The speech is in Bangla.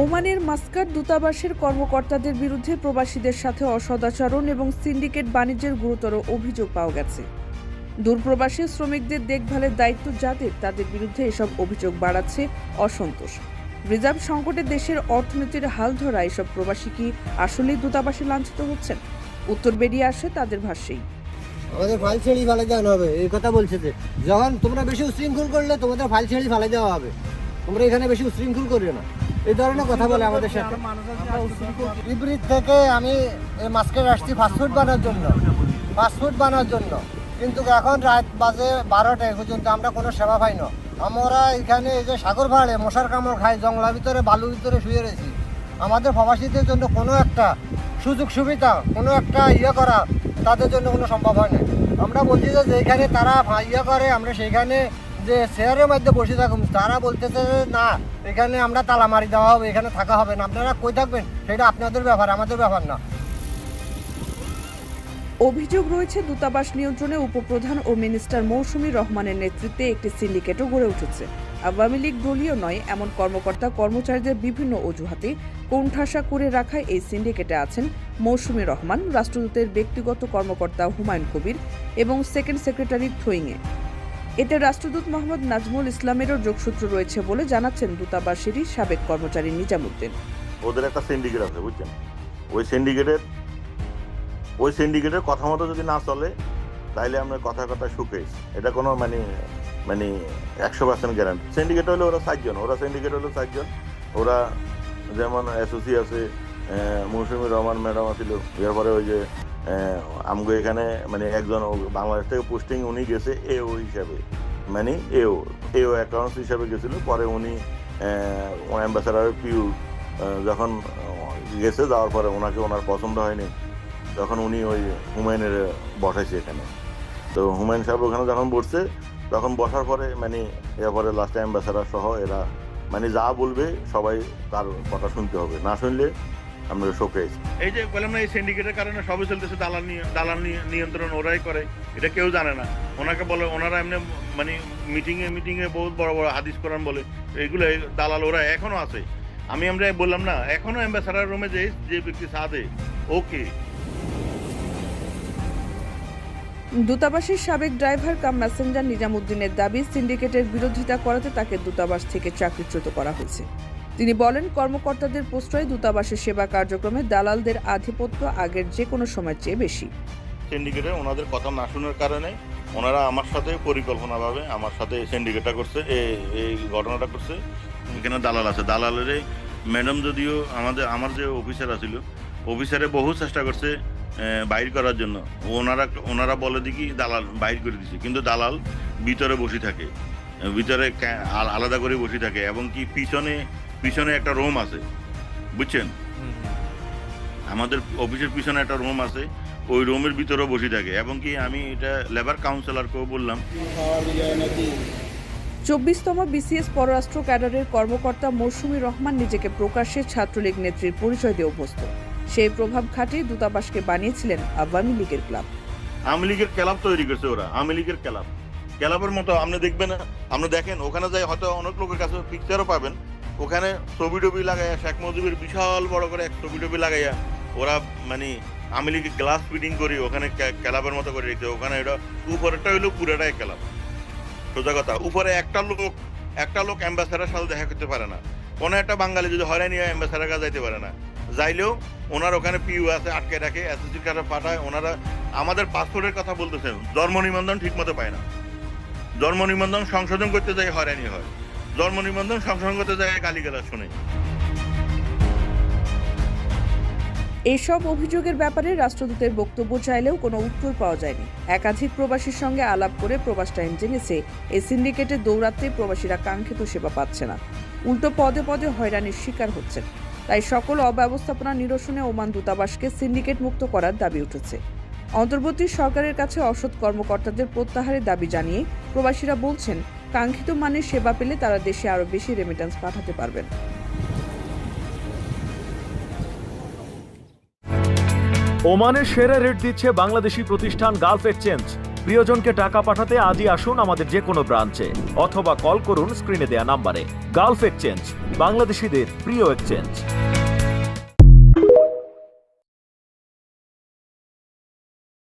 ওমানের মাস্কাট দূতাবাসের কর্মকর্তাদের বিরুদ্ধে প্রবাসীদের সাথে অসদাচরণ এবং সিন্ডিকেট বাণিজ্যের গুরুতর অভিযোগ পাওয়া গেছে। দূরপ্রবাসী শ্রমিকদের দেখভালের দায়িত্ব যাদের, তাদের বিরুদ্ধে এসব অভিযোগ বাড়াচ্ছে অসন্তোষ। রিজার্ভ সংকটে দেশের অর্থনীতির হাল ধরা এসব প্রবাসী কি আসলেই দূতাবাসে লাঞ্ছিত হচ্ছেন? উত্তর বেরিয়ে আসে তাদের ভাষ্যেই। আমাদের ফাইল ছেড়ে ফেলে দেওয়া হবে এই কথা বলছে যে যখন তোমরা বেশি উশৃঙ্খল করলে তোমাদের ফাইল ছেড়ে ফেলে দেওয়া হবে, তোমরা এখানে বেশি উশৃঙ্খল করিও না, এই ধরনের কথা বলে আমাদের সাথে। ইব্রিত থেকে আমি এই মাস্কের আসছি ফাস্টফুড বানানোর জন্য, কিন্তু এখন রাত বাজে 12টা পর্যন্ত আমরা কোনো সেবা পাই না। আমরা এখানে এই যে সাগর পাহাড়ে মশার কামড় খাই, জঙ্গলার ভিতরে বালুর ভিতরে শুয়ে রয়েছি। আমাদের প্রবাসীদের জন্য কোনো একটা সুযোগ সুবিধা, কোনো একটা করা তাদের জন্য কোনো সম্ভব হয় না। আমরা বলছি যে যেখানে তারা করে আমরা সেইখানে যে শেয়ারের মধ্যে বসে থাকুন, তারা বলতেছে না এখানে আমরা তালা মারি দেওয়া হবে, এখানে থাকা হবে না, আপনারা কই থাকবেন সেটা আপনাদের ব্যাপার, আমাদের ব্যাপার না। অভিযোগ রয়েছে দূতাবাস নিয়ন্ত্রণে উপপ্রধান ও মিনিস্টার মৌসুমী রহমানের নেতৃত্বে একটি সিন্ডিকেটও গড়ে উঠেছে। আওয়ামী লীগ দলীয় নয় এমন কর্মকর্তা কর্মচারীদের বিভিন্ন অজুহাতে কোণঠাসা করে রাখায় এই সিন্ডিকেটে আছেন মৌসুমী রহমান, রাষ্ট্রদূতের ব্যক্তিগত কর্মকর্তা হুমায়ুন কবির এবং সেকেন্ড সেক্রেটারি থইংয়ে। এতে রাষ্ট্রদূত মোহাম্মদ নাজমুল ইসলামেরও যোগসূত্র রয়েছে বলে জানাচ্ছেন দূতাবাসেরই সাবেক কর্মচারী নিজামুদ্দিন। ওদের একটা সিন্ডিকেট আছে, বুঝছেন? ওই সিন্ডিকেটের কথা মতো যদি না চলে তাহলে আমরা কথা শুকেস, এটা কোনো মানে 100% গ্যারান্টি। সিন্ডিকেট হলে ওরা 4 জন, ওরা যেমন এসওসি আছে, মৌসুমী রহমান ম্যাডাম আছিল, এরপরে ওই যে আমগো এখানে একজন বাংলাদেশ থেকে পোস্টিং উনি গেছে এও হিসাবে, এও অ্যাকাউন্টস হিসাবে গেছিল। পরে উনি অ্যাম্বাসাডার পিউ যখন গেছে, যাওয়ার পরে ওনার পছন্দ হয়নি, তখন উনি ওই হুমায়ুনের বসাইছে এখানে। তো হুমায়ুন সাহেব ওখানে যখন বসছে, তখন বসার পরে এরপরে লাস্ট অ্যাম্বাসাডার সহ এরা যা বলবে সবাই তার কথা শুনতে হবে, না শুনলে আমরা শোকেস। এই যে বললাম না, এই সিন্ডিকেটের কারণে সবই চলতেছে, দালাল নিয়ন্ত্রণ ওরাই করে, এটা কেউ জানে না। ওনাকে বলে, ওনারা এমনি মিটিংয়ে বহুত বড় বড় হাদিস কোরআন বলে, এগুলো দালাল ওরা এখনো আছে। আমরা বললাম না, এখনো অ্যাম্বাসাডার রুমে যে ব্যক্তি সাদে ওকে। দূতাবাসের সাবেক ড্রাইভার কাম মেসেঞ্জার নিজামুদ্দিনের দাবি, সিন্ডিকেটের বিরোধিতা করাতে তাকে দূতাবাস থেকে চাকরিচ্যুত করা হয়েছে। তিনি বলেন, কর্মকর্তাদের প্রশ্রয়ে দূতাবাসের সেবা কার্যক্রমে দালালদের আধিপত্য আগের যে কোনো সময়ের চেয়ে বেশি। সিন্ডিকেটে ওনাদের কথা না শোনার কারণে ওনারা আমার সাথে পরিকল্পনাভাবে আমার সাথে সিন্ডিকেটটা করছে, এই ঘটনাটা করছে। এখানে দালাল আছে, দালালের ম্যাডাম যদিও আমার যে অফিসার আছিল, অফিসারে বহু চেষ্টা করছে বাইর করার জন্য। ওনারা বলে দেখি দালাল বাইর করে দিছে, কিন্তু দালাল ভিতরে বসে থাকে, ভিতরে আলাদা করে বসে থাকে, এবং কি পিছনে একটা রুম আছে, বুঝছেন? আমাদের অফিসের পিছনে একটা রুম আছে, ওই রুমের ভিতরেও বসে থাকে। এবং কি আমি এটা লেবার কাউন্সিলরকেও বললাম। 24তম বিসিএস পররাষ্ট্র ক্যাডারের কর্মকর্তা মৌসুমী রহমান নিজেকে প্রকাশ্যে ছাত্রলীগ নেত্রীর পরিচয় দিয়ে অভ্যস্ত। সেই প্রভাব খাটিয়ে দূতাবাসকে বানিয়েছিলেন আওয়ামী লীগের ক্লাব। আওয়ামী লীগের ক্লাব তৈরি করছে ওরা, আওয়ামী লীগের ক্লাবের মতো। আপনি দেখবেন, আপনি দেখেন ওখানে যাই হয়তো অনেক লোকের কাছে পিকচারও পাবেন, ওখানে ছবি লাগাইয়া শেখ মুজিবের বিশাল বড় করে এক ছবি লাগাইয়া ওরা আওয়ামী লীগের গ্লাস ফিটিং করি ওখানে ক্লাবের মতো করে রেখেছে। ওখানে এটা উপরেরটা হইলো পুরোটাই ক্লাব। সোজা কথা, উপরে একটা লোক অ্যাম্বাসাডার সাথে দেখা করতে পারে না। কোনো একটা বাঙালি যদি হয়রানি হয় অ্যাম্বাসাডার কাছে যাইতে পারে না, যাইলেও ওনার ওখানে পিউ আছে, আটকে রাখে, এসএসসি কার্ডে পাঠায়। ওনারা আমাদের পাসপোর্টের কথা বলতেছেন, জন্ম নিবন্ধন ঠিক মতো পায় না, জন্ম নিবন্ধন সংশোধন করতে যায় হয়রানি হয়, জন্ম নিবন্ধন সংশোধন করতে যায় গালিগালাজ শুনে। এসব অভিযোগের ব্যাপারে রাষ্ট্রদূতের বক্তব্য চাইলেও কোনো উত্তর পাওয়া যায়নি। একাধিক প্রবাসীর সঙ্গে আলাপ করে প্রবাস টাইম জেনেছে, এই সিন্ডিকেটের দৌরাত্মে প্রবাসীরা কাঙ্ক্ষিত সেবা পাচ্ছে না, উল্টো পদে পদে হয়রানির শিকার হচ্ছেন। তাই সকল অব্যবস্থাপনা নিরসনে ওমান দূতাবাসকে সিন্ডিকেট মুক্ত করার দাবি উঠেছে। অন্তর্বর্তী সরকারের কাছে অসৎ কর্মকর্তাদের প্রত্যাহারের দাবি জানিয়ে প্রবাসীরা বলছেন, কাঙ্ক্ষিত মানের সেবা পেলে তারা দেশে আরও বেশি রেমিটেন্স পাঠাতে পারবেন। ওমানের সেরা রেট দিচ্ছে বাংলাদেশি প্রতিষ্ঠান গালফ এক্সচেঞ্জ। প্রিয়জনকে টাকা পাঠাতে আজই আসুন আমাদের যে কোনো ব্রাঞ্চে অথবা কল করুন স্ক্রিনে দেয়া নাম্বারে। গালফ এক্সচেঞ্জ, বাংলাদেশিদের প্রিয় এক্সচেঞ্জ।